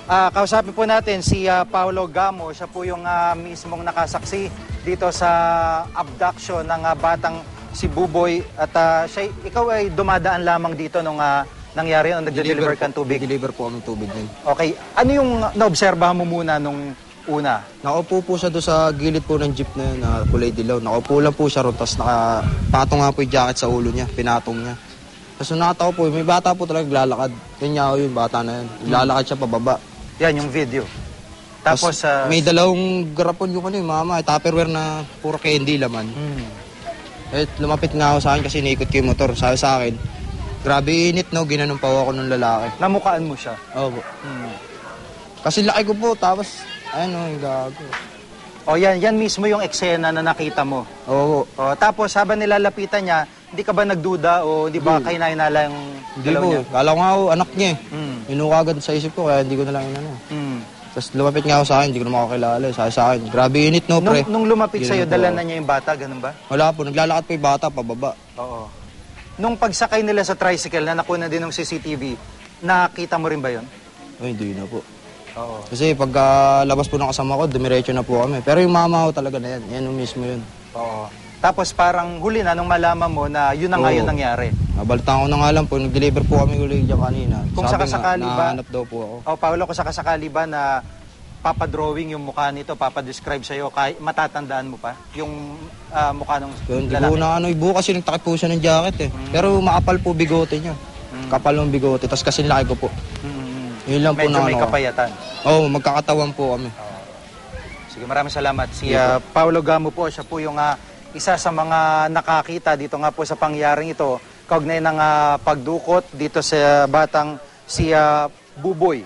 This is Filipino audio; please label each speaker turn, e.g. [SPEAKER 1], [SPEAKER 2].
[SPEAKER 1] Kausapin po natin si Paolo Gamo. Siya po yung mismong nakasaksi dito sa abduction ng batang si Buboy. At ikaw ay dumadaan lamang dito nung nangyari nung nagde-deliver kang tubig?
[SPEAKER 2] Deliver po kami tubig din.
[SPEAKER 1] Okay. Ano yung naobserbahan mo muna nung una?
[SPEAKER 2] Nakaupo po siya doon sa gilid po ng jeep na yun, na kulay dilaw. Nakaupo lang po siya ron, tapos nakapatong nga po yung jacket sa ulo niya, pinatong niya. Tapos nakatawa po, may bata po talaga lalakad. Yun niya yung bata na yun. Lalakad siya pababa.
[SPEAKER 1] Yan, yung video. Tapos,
[SPEAKER 2] may dalawang garapon yung mama, tupperware na puro candy laman. Eh, lumapit nga ako sa akin kasi naikot ko yung motor. Sabi sa akin, grabe init no, ginanong pa ako ng lalaki.
[SPEAKER 1] Namukaan mo siya?
[SPEAKER 2] Oo po. Kasi laki ko po, tapos, yung gago.
[SPEAKER 1] O yan mismo yung eksena na nakita mo.
[SPEAKER 2] Oo.
[SPEAKER 1] O, tapos habang nilalapitan niya, hindi ka ba nagduda o hindi ba kahinala yung galaw niya?
[SPEAKER 2] Hindi po, kala ko nga anak niya eh. Inuka agad sa isip ko, kaya hindi ko na lang inano. Tapos lumapit nga ako sa akin, hindi ko na makakilala. Sabi sa akin, grabe init no, pre.
[SPEAKER 1] Nung lumapit sa'yo, dala na niya yung bata, ganun ba?
[SPEAKER 2] Wala po, naglalakad po yung bata, pababa.
[SPEAKER 1] Oo. Nung pagsakay nila sa tricycle na nakuha din ng CCTV, nakita mo rin ba yun?
[SPEAKER 2] Ay, hindi na po.
[SPEAKER 1] Oo.
[SPEAKER 2] Kasi pagka labas po ng kasama ko, dumiretso na po kami. Pero yung mama ko talaga na yan, yan yung mismo yun.
[SPEAKER 1] Oo. Tapos parang huli na nung malaman mo na yun na nga yun nangyari.
[SPEAKER 2] Nabaltaan ko na nga lang po, nag-deliver po kami ulit dyan kanina.
[SPEAKER 1] Kung sakasakali ba,
[SPEAKER 2] nahanap daw po ako.
[SPEAKER 1] Paolo, kung sakasakali ba na papadrawing yung mukha nito, papadescribe sa'yo, matatandaan mo pa yung mukha ng
[SPEAKER 2] Hindi
[SPEAKER 1] lalaki?
[SPEAKER 2] ko na ibo kasi nagtakip po siya ng jacket eh. Pero makapal po bigote niya. Kapal ng bigote, tapos kasi laki ko po. Yun lang po
[SPEAKER 1] medyo
[SPEAKER 2] na
[SPEAKER 1] may kapayatan.
[SPEAKER 2] Oo, magkakatawan po kami.
[SPEAKER 1] Sige, maraming salamat. Si Paolo Gamo po, siya po yung isa sa mga nakakita dito nga po sa pangyaring ito, kaugnay ng pagdukot dito sa batang si Buboy.